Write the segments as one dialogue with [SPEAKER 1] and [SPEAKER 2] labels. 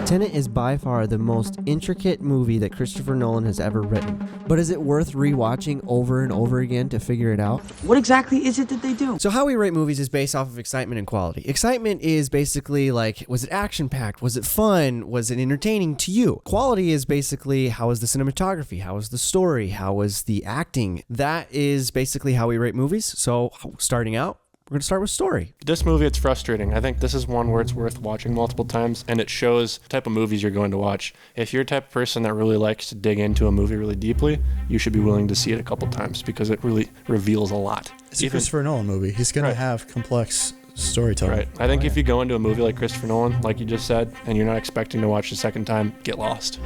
[SPEAKER 1] Tenet is by far the most intricate movie that Christopher Nolan has ever written. But is it worth rewatching over and over again to figure it out?
[SPEAKER 2] What exactly is it that they do?
[SPEAKER 1] So how we rate movies is based off of excitement and quality. Excitement is basically like, was it action-packed? Was it fun? Was it entertaining to you? Quality is basically, how was the cinematography? How was the story? How was the acting? That is basically how we rate movies. So starting out, we're going to start with story.
[SPEAKER 3] This movie, it's frustrating. I think this is one where it's worth watching multiple times, and it shows the type of movies you're going to watch. If you're the type of person that really likes to dig into a movie really deeply, you should be willing to see it a couple times because it really reveals a lot.
[SPEAKER 4] It's a Christopher Nolan movie. He's going to have complex storytelling.
[SPEAKER 3] Right. I think if you go into a movie like Christopher Nolan, like you just said, and you're not expecting to watch the second time, get lost.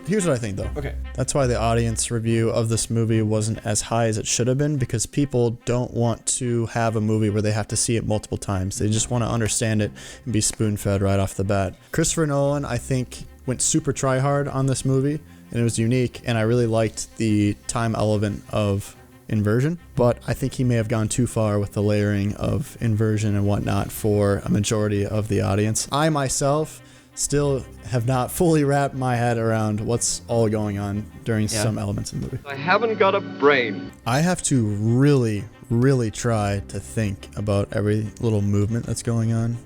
[SPEAKER 4] Here's what I think, though.
[SPEAKER 1] Okay.
[SPEAKER 4] That's why the audience review of this movie wasn't as high as it should have been, because people don't want to have a movie where they have to see it multiple times. They just want to understand it and be spoon-fed right off the bat. Christopher Nolan, I think, went super try-hard on this movie, and it was unique, and I really liked the time element of inversion, but I think he may have gone too far with the layering of inversion and whatnot for a majority of the audience. I myself still have not fully wrapped my head around what's all going on during some elements of the movie.
[SPEAKER 5] I haven't got a brain.
[SPEAKER 4] I have to really, really try to think about every little movement that's going on,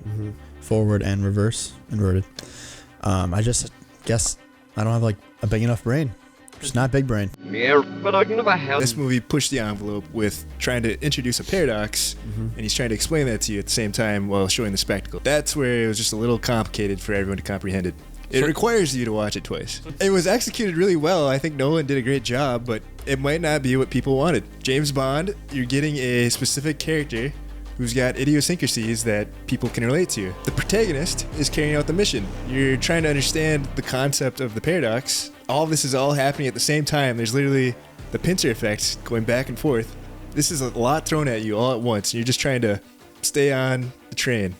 [SPEAKER 4] forward and reverse, inverted. I just guess I don't have like a big enough brain. Just not big brain.
[SPEAKER 5] Yeah, but I never have.
[SPEAKER 6] This movie pushed the envelope with trying to introduce a paradox, and he's trying to explain that to you at the same time while showing the spectacle. That's where it was just a little complicated for everyone to comprehend it. It requires you to watch it twice. It was executed really well. I think Nolan did a great job, but it might not be what people wanted. James Bond, you're getting a specific character who's got idiosyncrasies that people can relate to. The protagonist is carrying out the mission. You're trying to understand the concept of the paradox. All of this is all happening at the same time. There's literally the pincer effect going back and forth. This is a lot thrown at you all at once, and you're just trying to stay on the train.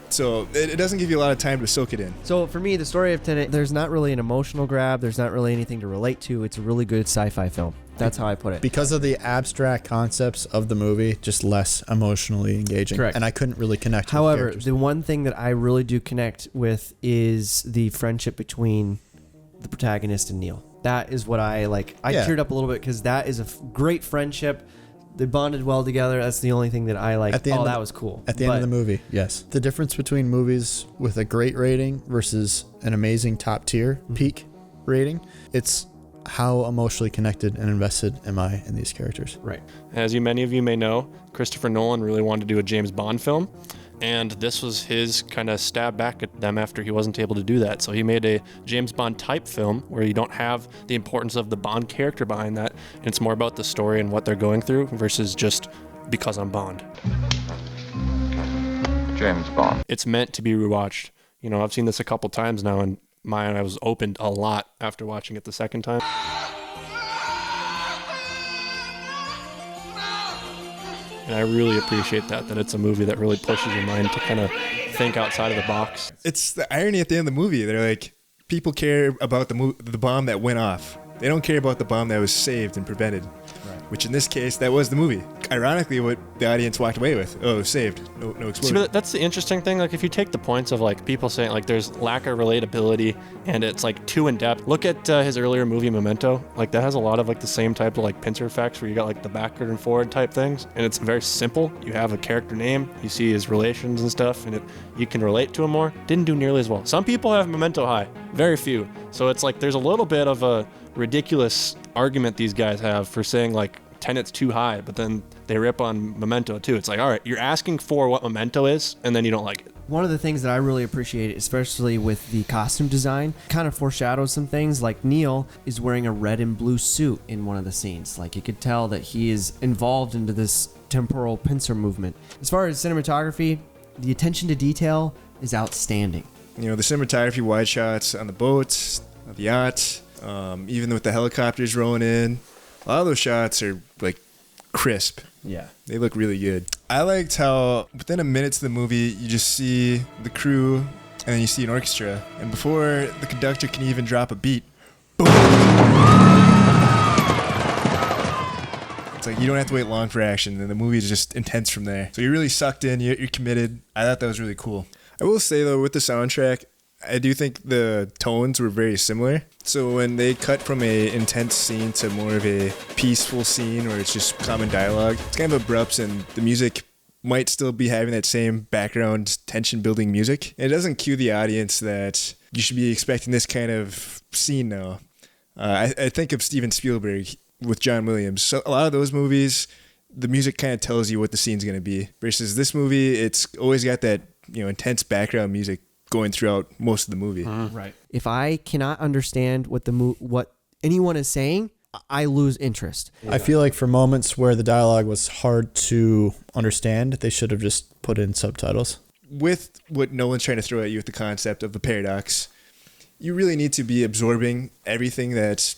[SPEAKER 6] So it doesn't give you a lot of time to soak it in.
[SPEAKER 1] So for me, the story of Tenet, there's not really an emotional grab. There's not really anything to relate to. It's a really good sci-fi film. That's how I put it.
[SPEAKER 4] Because of the abstract concepts of the movie, just less emotionally engaging.
[SPEAKER 1] Correct.
[SPEAKER 4] And I couldn't really connect
[SPEAKER 1] However,
[SPEAKER 4] with
[SPEAKER 1] the one thing that I really do connect with is the friendship between the protagonist and Neil. That is what I like. I teared up a little bit because that is a great friendship. They bonded well together. That's the only thing that I like. That was cool.
[SPEAKER 4] At the end of the movie, yes. The difference between movies with a great rating versus an amazing top tier peak rating, it's how emotionally connected and invested am I in these characters.
[SPEAKER 1] Right.
[SPEAKER 3] As many of you may know, Christopher Nolan really wanted to do a James Bond film, and this was his kind of stab back at them after he wasn't able to do that. So he made a James Bond type film where you don't have the importance of the Bond character behind that, and it's more about the story and what they're going through versus just because I'm Bond.
[SPEAKER 7] James Bond.
[SPEAKER 3] It's meant to be rewatched. You know, I've seen this a couple times now, and my eye was opened a lot after watching it the second time. And I really appreciate that it's a movie that really pushes your mind to kind of think outside of the box.
[SPEAKER 6] It's the irony at the end of the movie. They're like, people care about the bomb that went off. They don't care about the bomb that was saved and prevented. Which in this case, that was the movie. Ironically, what the audience walked away with. Oh, it was saved. No explosion.
[SPEAKER 3] See, but that's the interesting thing. Like, if you take the points of, like, people saying, like, there's lack of relatability and it's, like, too in-depth. Look at his earlier movie, Memento. Like, that has a lot of, like, the same type of, like, pincer effects where you got, like, the backward and forward type things. And it's very simple. You have a character name. You see his relations and stuff. And you can relate to him more. Didn't do nearly as well. Some people have Memento high. Very few. So it's, like, there's a little bit of a ridiculous argument these guys have for saying, like, Tenet's too high, but then they rip on Memento too. It's like, all right, you're asking for what Memento is, and then you don't like it.
[SPEAKER 1] One of the things that I really appreciate, especially with the costume design, kind of foreshadows some things. Like Neil is wearing a red and blue suit in one of the scenes. Like you could tell that he is involved into this temporal pincer movement. As far as cinematography, the attention to detail is outstanding.
[SPEAKER 6] You know, the cinematography, wide shots on the boats, on the yacht, even with the helicopters rolling in. A lot of those shots are like crisp.
[SPEAKER 1] Yeah.
[SPEAKER 6] They look really good. I liked how within a minute of the movie, you just see the crew and then you see an orchestra. And before the conductor can even drop a beat, boom! It's like you don't have to wait long for action, and the movie is just intense from there. So you're really sucked in, you're committed. I thought that was really cool. I will say though, with the soundtrack, I do think the tones were very similar. So when they cut from a intense scene to more of a peaceful scene where it's just common dialogue, it's kind of abrupt, and the music might still be having that same background tension building music. And it doesn't cue the audience that you should be expecting this kind of scene now. I think of Steven Spielberg with John Williams. So a lot of those movies, the music kind of tells you what the scene's going to be. Versus this movie, it's always got that, intense background music going throughout most of the movie.
[SPEAKER 1] Right. If I cannot understand what anyone is saying, I lose interest.
[SPEAKER 4] I feel like for moments where the dialogue was hard to understand, they should have just put in subtitles.
[SPEAKER 6] With what Nolan's trying to throw at you with the concept of the paradox, you really need to be absorbing everything that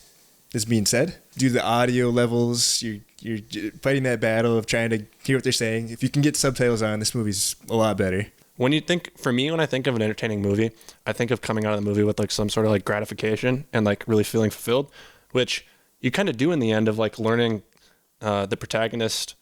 [SPEAKER 6] is being said. Do the audio levels, you're fighting that battle of trying to hear what they're saying. If you can get subtitles on, this movie's a lot better.
[SPEAKER 3] When I think of an entertaining movie, I think of coming out of the movie with like some sort of like gratification and like really feeling fulfilled, which you kind of do in the end of like learning the protagonist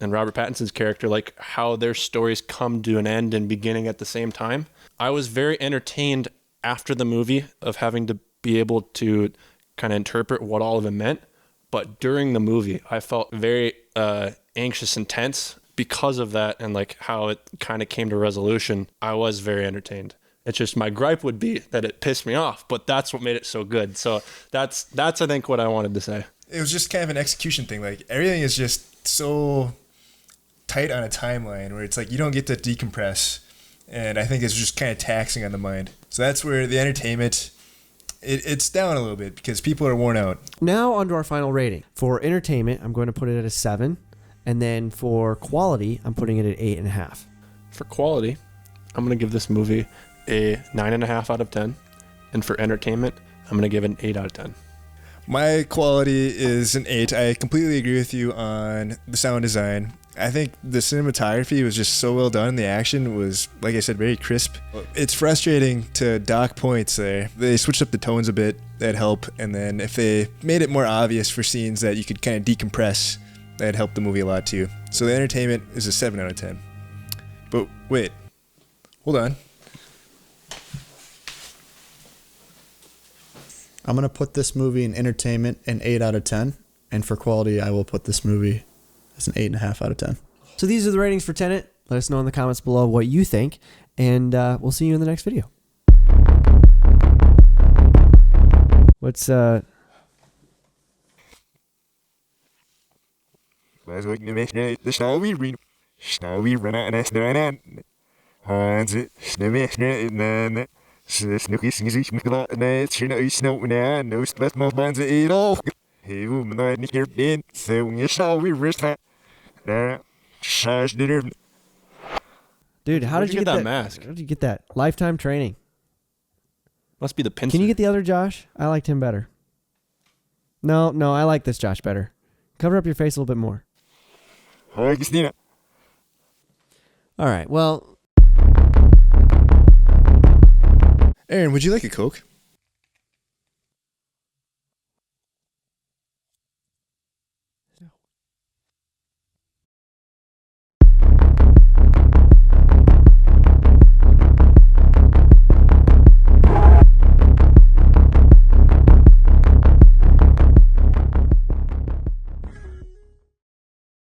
[SPEAKER 3] and Robert Pattinson's character, like how their stories come to an end and beginning at the same time. I was very entertained after the movie of having to be able to kind of interpret what all of it meant. But during the movie, I felt very anxious and tense because of that, and like how it kind of came to resolution. I was very entertained. It's just my gripe would be that it pissed me off, but that's what made it so good. So that's I think what I wanted to say.
[SPEAKER 6] It was just kind of an execution thing. Like everything is just so tight on a timeline where it's like you don't get to decompress, and I think it's just kind of taxing on the mind. So that's where the entertainment, it's down a little bit because people are worn out.
[SPEAKER 1] Now onto our final rating. For entertainment, I'm going to put it at a 7. And then for quality, I'm putting it at 8.5.
[SPEAKER 3] For quality, I'm going to give this movie a 9.5 out of 10. And for entertainment, I'm going to give it an 8 out of 10.
[SPEAKER 6] My quality is an 8. I completely agree with you on the sound design. I think the cinematography was just so well done. The action was, like I said, very crisp. It's frustrating to dock points there. They switched up the tones a bit. That'd help. And then if they made it more obvious for scenes that you could kind of decompress, that'd help the movie a lot too. So the entertainment is a 7 out of 10. But wait, hold on.
[SPEAKER 4] I'm going to put this movie in entertainment an 8 out of 10. And for quality, I will put this movie as an 8.5 out of 10.
[SPEAKER 1] So these are the ratings for Tenet. Let us know in the comments below what you think. And we'll see you in the next video. What's Dude, how did you get that
[SPEAKER 3] mask?
[SPEAKER 1] How did you get that? Lifetime training.
[SPEAKER 3] Must be the pincer.
[SPEAKER 1] Can you get the other Josh? I liked him better. No, I like this Josh better. Cover up your face a little bit more. All right, well.
[SPEAKER 6] Aaron, would you like a Coke?